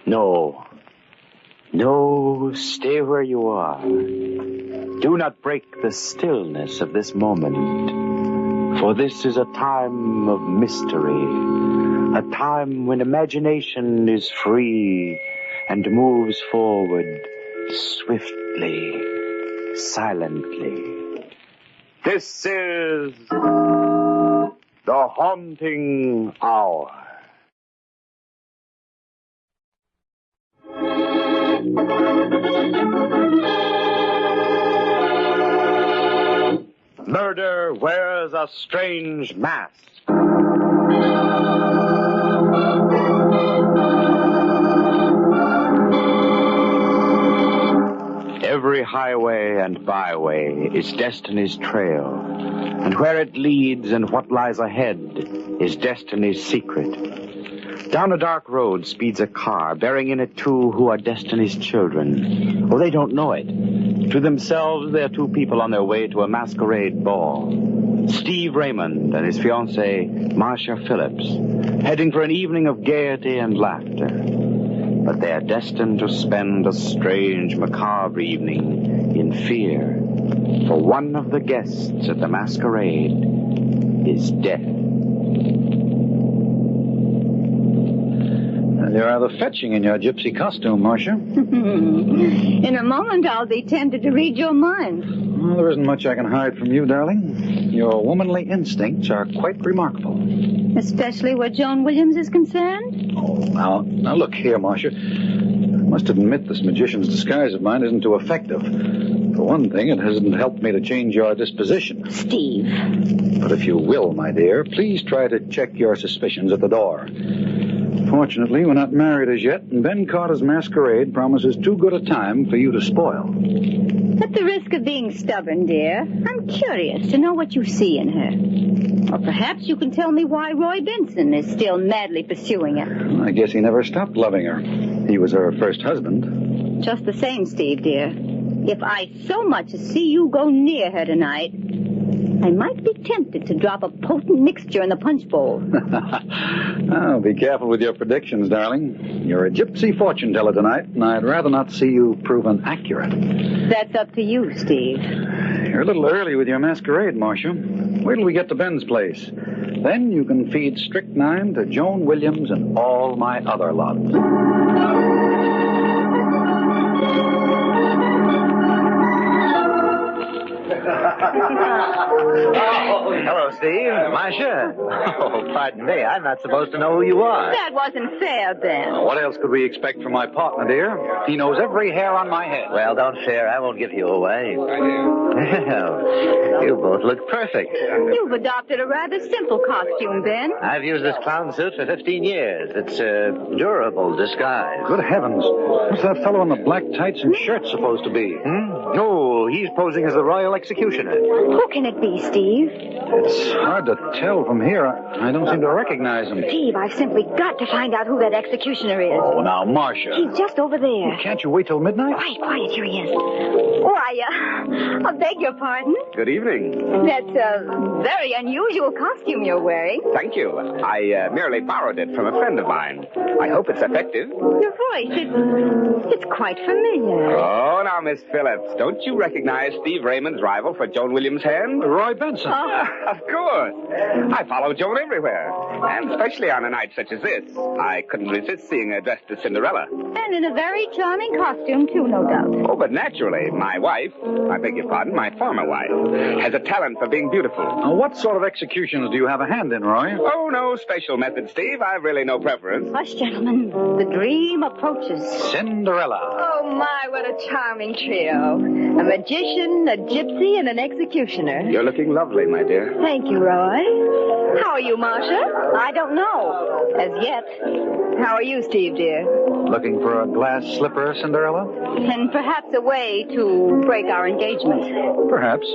No. No, stay where you are. Do not break the stillness of this moment. For this is a time of mystery. A time when imagination is free and moves forward swiftly, silently. This is the haunting hour. Murder wears a strange mask. Every highway and byway is destiny's trail, and where it leads and what lies ahead is destiny's secret. Down a dark road speeds a car, bearing in it two who are destiny's children. Oh, they don't know it. To themselves, they are two people on their way to a masquerade ball. Steve Raymond and his fiancée, Marcia Phillips, heading for an evening of gaiety and laughter. But they are destined to spend a strange, macabre evening in fear. For one of the guests at the masquerade is death. You're rather fetching in your gypsy costume, Marcia. In a moment, I'll be tempted to read your mind. Well, there isn't much I can hide from you, darling. Your womanly instincts are quite remarkable. Especially where Joan Williams is concerned? Oh, now look here, Marcia. I must admit this magician's disguise of mine isn't too effective. For one thing, it hasn't helped me to change your disposition. Steve. But if you will, my dear, please try to check your suspicions at the door. Fortunately, we're not married as yet, and Ben Carter's masquerade promises too good a time for you to spoil. At the risk of being stubborn, dear, I'm curious to know what you see in her. Or perhaps you can tell me why Roy Benson is still madly pursuing her. I guess he never stopped loving her. He was her first husband. Just the same, Steve, dear. If I so much as see you go near her tonight, I might be tempted to drop a potent mixture in the punch bowl. Oh, be careful with your predictions, darling. You're a gypsy fortune teller tonight, and I'd rather not see you proven accurate. That's up to you, Steve. You're a little early with your masquerade, Marcia. Wait till we get to Ben's place. Then you can feed strychnine to Joan Williams and all my other loves. Hello, Steve. Marcia. Oh, pardon me. I'm not supposed to know who you are. That wasn't fair, Ben. What else could we expect from my partner, dear? He knows every hair on my head. Well, don't fear. I won't give you away. Well, you both look perfect. You've adopted a rather simple costume, Ben. I've used this clown suit for 15 years. It's a durable disguise. Good heavens. What's that fellow in the black tights and shirt supposed to be? Oh, he's posing as the Royal Executioner. Who can it be, Steve? It's hard to tell from here. I don't seem to recognize him. Steve, I've simply got to find out who that executioner is. Oh, now, Marcia. He's just over there. Can't you wait till midnight? Quiet, here he is. Why, I beg your pardon? Good evening. That's a very unusual costume you're wearing. Thank you. I merely borrowed it from a friend of mine. I hope it's effective. Your voice, it's quite familiar. Oh, now, Miss Phillips, don't you recognize Steve Raymond's rival for Joan Williams' hand? Roy Benson. Of course. I follow Joan everywhere, and especially on a night such as this. I couldn't resist seeing her dressed as Cinderella. And in a very charming costume, too, no doubt. Oh, but naturally, my wife, I beg your pardon, my former wife, has a talent for being beautiful. Now, what sort of executions do you have a hand in, Roy? Oh, no special method, Steve. I've really no preference. Hush, gentlemen. The dream approaches. Cinderella. Oh, my, what a charming trio. A magician, a gypsy, and an executioner. You're looking lovely, my dear. Thank you, Roy. How are you, Marcia? I don't know. As yet. How are you, Steve, dear? Looking for a glass slipper, Cinderella? And perhaps a way to break our engagement. Perhaps.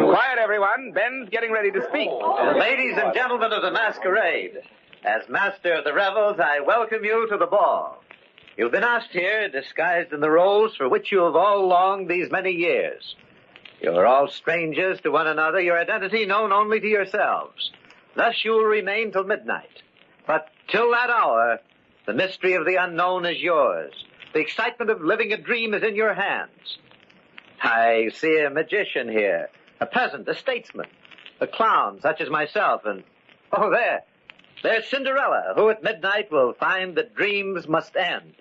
Quiet, everyone. Ben's getting ready to speak. Ladies and gentlemen of the masquerade, As master of the revels, I welcome you to the ball. You've been asked here, disguised in the roles for which you have all longed these many years. You're all strangers to one another, your identity known only to yourselves. Thus you will remain till midnight. But till that hour, the mystery of the unknown is yours. The excitement of living a dream is in your hands. I see a magician here, a peasant, a statesman, a clown such as myself, and, oh, there's Cinderella, who at midnight will find that dreams must end.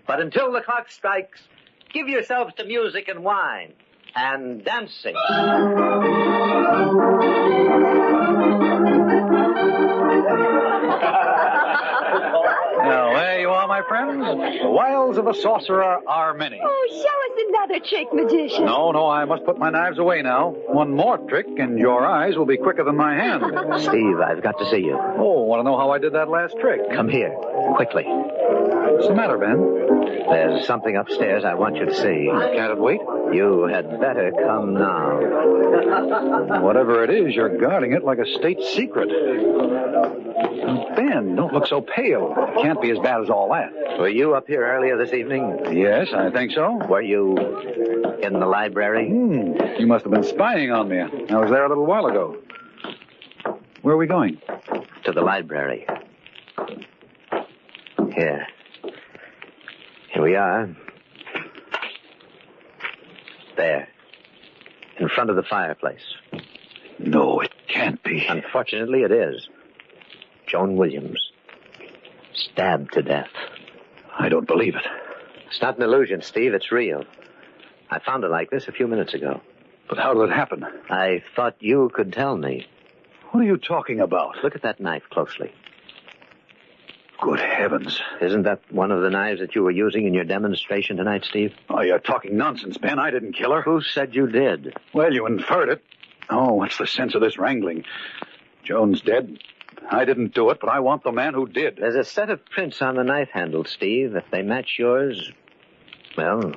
But until the clock strikes, give yourselves to music and wine and dancing. Now, there you are, my friends. The wiles of a sorcerer are many. Oh, show us another trick, magician. No, I must put my knives away now. One more trick, and your eyes will be quicker than my hand. Steve, I've got to see you. Oh, want to know how I did that last trick? Come here, quickly. What's the matter, Ben? There's something upstairs I want you to see. Can't it wait? You had better come now. Whatever it is, you're guarding it like a state secret. Ben, don't look so pale. It can't be as bad as all that. Were you up here earlier this evening? Yes, I think so. Were you in the library? You must have been spying on me. I was there a little while ago. Where are we going? To the library. Here we are. There. In front of the fireplace. No, it can't be. Unfortunately, it is. Joan Williams. Stabbed to death. I don't believe it. It's not an illusion, Steve. It's real. I found it like this a few minutes ago. But how did it happen? I thought you could tell me. What are you talking about? Look at that knife closely. Good heavens. Isn't that one of the knives that you were using in your demonstration tonight, Steve? Oh, you're talking nonsense, Ben. I didn't kill her. Who said you did? Well, you inferred it. Oh, what's the sense of this wrangling? Joan's dead. I didn't do it, but I want the man who did. There's a set of prints on the knife handle, Steve. If they match yours, well,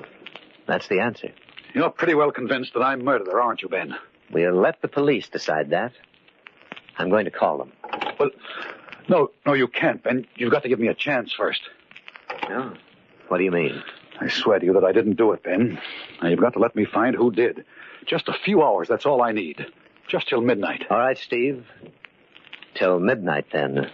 that's the answer. You're pretty well convinced that I murdered her, aren't you, Ben? We'll let the police decide that. I'm going to call them. Well, no, you can't, Ben. You've got to give me a chance first. No? What do you mean? I swear to you that I didn't do it, Ben. Now, you've got to let me find who did. Just a few hours, that's all I need. Just till midnight. All right, Steve. Till midnight, then.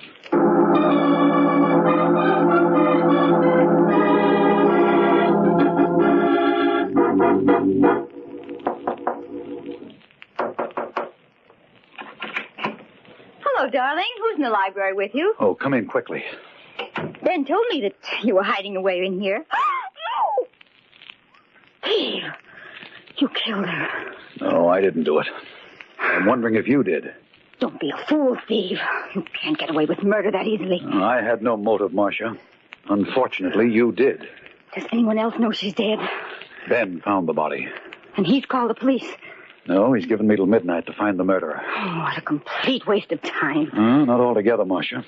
Hello, darling. Who's in the library with you? Oh, come in quickly. Ben told me that you were hiding away in here. No! Steve, you killed her. No, I didn't do it. I'm wondering if you did. Don't be a fool, Steve. You can't get away with murder that easily. I had no motive, Marcia. Unfortunately, you did. Does anyone else know she's dead? Ben found the body. And he's called the police. No, he's given me till midnight to find the murderer. Oh, what a complete waste of time. Not altogether, Marcia.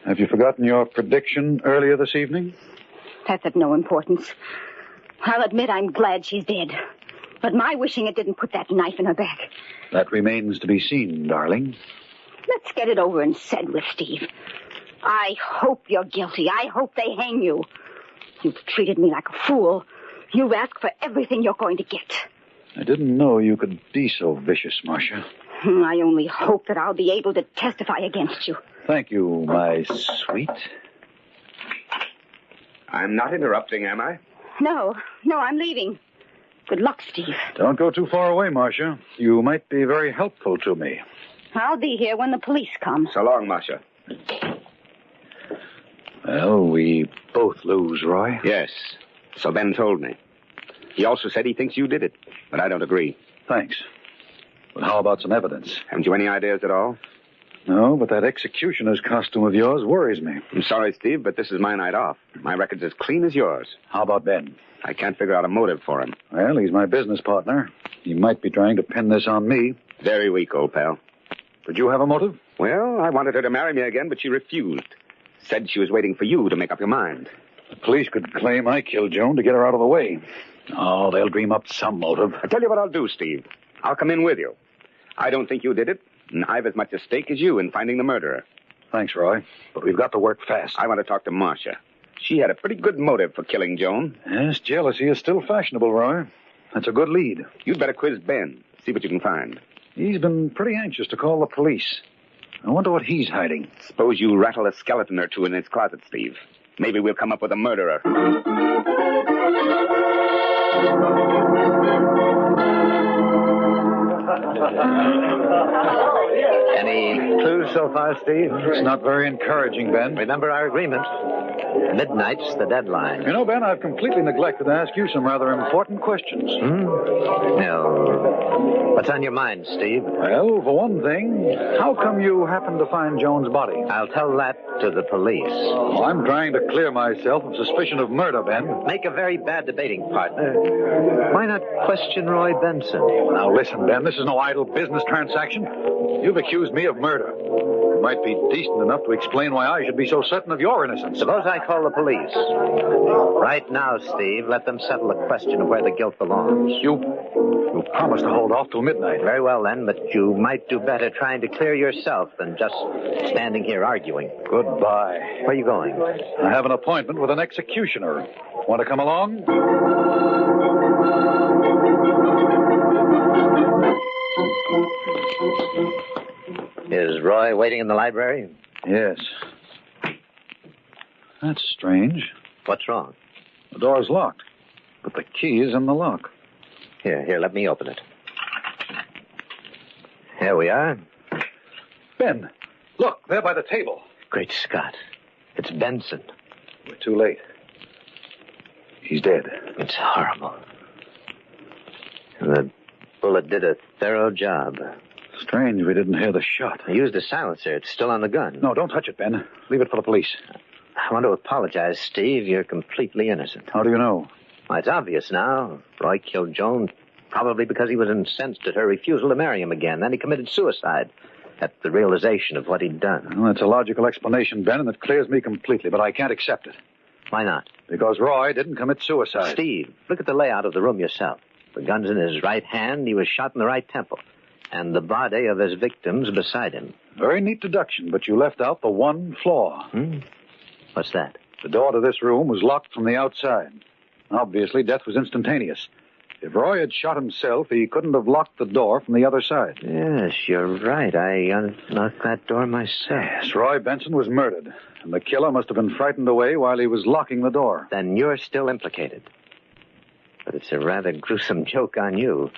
Have you forgotten your prediction earlier this evening? That's of no importance. I'll admit I'm glad she's dead. But my wishing it didn't put that knife in her back. That remains to be seen, darling. Let's get it over and said with, Steve. I hope you're guilty. I hope they hang you. You've treated me like a fool. You've asked for everything you're going to get. I didn't know you could be so vicious, Marcia. I only hope that I'll be able to testify against you. Thank you, my sweet. I'm not interrupting, am I? No, I'm leaving. Good luck, Steve. Don't go too far away, Marcia. You might be very helpful to me. I'll be here when the police come. So long, Marcia. Well, we both lose, Roy. Yes, so Ben told me. He also said he thinks you did it, but I don't agree. Thanks. But how about some evidence? Haven't you any ideas at all? No, but that executioner's costume of yours worries me. I'm sorry, Steve, but this is my night off. My record's as clean as yours. How about Ben? I can't figure out a motive for him. Well, he's my business partner. He might be trying to pin this on me. Very weak, old pal. Did you have a motive? Well, I wanted her to marry me again, but she refused. Said she was waiting for you to make up your mind. The police could claim I killed Joan to get her out of the way. Oh, they'll dream up some motive. I tell you what I'll do, Steve. I'll come in with you. I don't think you did it, and I've as much a stake as you in finding the murderer. Thanks, Roy. But we've got to work fast. I want to talk to Marcia. She had a pretty good motive for killing Joan. Yes, jealousy is still fashionable, Roy. That's a good lead. You'd better quiz Ben. See what you can find. He's been pretty anxious to call the police. I wonder what he's hiding. Suppose you rattle a skeleton or two in his closet, Steve. Maybe we'll come up with a murderer. Any clues so far, Steve? It's not very encouraging, Ben. Remember our agreement. Midnight's the deadline. You know, Ben, I've completely neglected to ask you some rather important questions. No. What's on your mind, Steve? Well, for one thing, how come you happened to find Joan's body? I'll tell that to the police. Oh, I'm trying to clear myself of suspicion of murder, Ben. Make a very bad debating partner. Why not question Roy Benson? Now listen, Ben, this is no idle business transaction. You've accused me of murder. You might be decent enough to explain why I should be so certain of your innocence. Suppose I call the police. Right now, Steve, let them settle the question of where the guilt belongs. You promised to hold off till midnight. Very well, then, but you might do better trying to clear yourself than just standing here arguing. Goodbye. Where are you going? I have an appointment with an executioner. Want to come along? Is Roy waiting in the library? Yes. That's strange. What's wrong? The door's locked, but the key is in the lock. Here, let me open it. Here we are. Ben, look, there by the table. Great Scott. It's Benson. We're too late. He's dead. It's horrible. The bullet did a thorough job. Strange we didn't hear the shot. I used a silencer. It's still on the gun. No, don't touch it, Ben. Leave it for the police. I want to apologize, Steve. You're completely innocent. How do you know? Well, it's obvious now. Roy killed Joan probably because he was incensed at her refusal to marry him again. Then he committed suicide at the realization of what he'd done. Well, that's a logical explanation, Ben, and it clears me completely, but I can't accept it. Why not? Because Roy didn't commit suicide. Steve, look at the layout of the room yourself. The gun's in his right hand. He was shot in the right temple. And the body of his victims beside him. Very neat deduction, but you left out the one flaw. What's that? The door to this room was locked from the outside. Obviously, death was instantaneous. If Roy had shot himself, he couldn't have locked the door from the other side. Yes, you're right. I unlocked that door myself. Yes, Roy Benson was murdered, and the killer must have been frightened away while he was locking the door. Then you're still implicated. But it's a rather gruesome joke on you.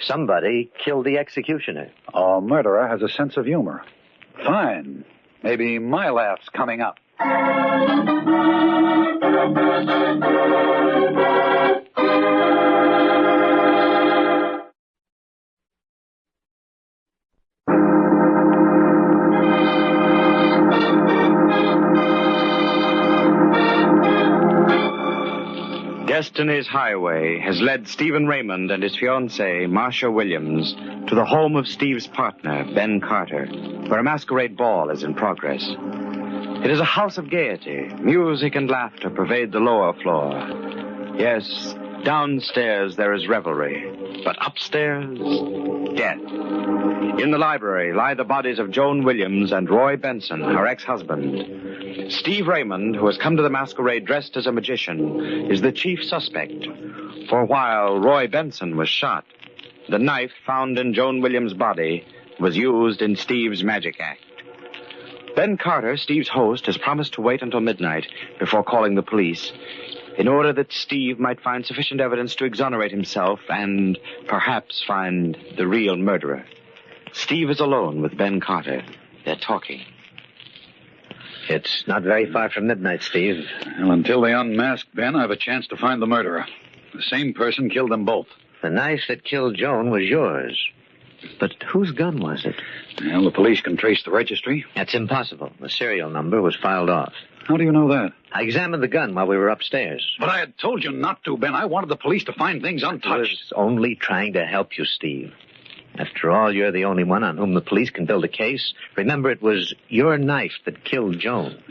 Somebody killed the executioner. A murderer has a sense of humor. Fine. Maybe my laugh's coming up. Destiny's Highway has led Stephen Raymond and his fiancée, Marcia Williams, to the home of Steve's partner, Ben Carter, where a masquerade ball is in progress. It is a house of gaiety. Music and laughter pervade the lower floor. Yes, downstairs there is revelry, but upstairs, death. In the library lie the bodies of Joan Williams and Roy Benson, her ex-husband. Steve Raymond, who has come to the masquerade dressed as a magician, is the chief suspect. For while Roy Benson was shot, the knife found in Joan Williams' body was used in Steve's magic act. Ben Carter, Steve's host, has promised to wait until midnight before calling the police in order that Steve might find sufficient evidence to exonerate himself and perhaps find the real murderer. Steve is alone with Ben Carter. They're talking. It's not very far from midnight, Steve. Well, until they unmask Ben, I have a chance to find the murderer. The same person killed them both. The knife that killed Joan was yours. But whose gun was it? Well, the police can trace the registry. That's impossible. The serial number was filed off. How do you know that? I examined the gun while we were upstairs. But I had told you not to, Ben. I wanted the police to find things untouched. I was only trying to help you, Steve. After all, you're the only one on whom the police can build a case. Remember, it was your knife that killed Joan.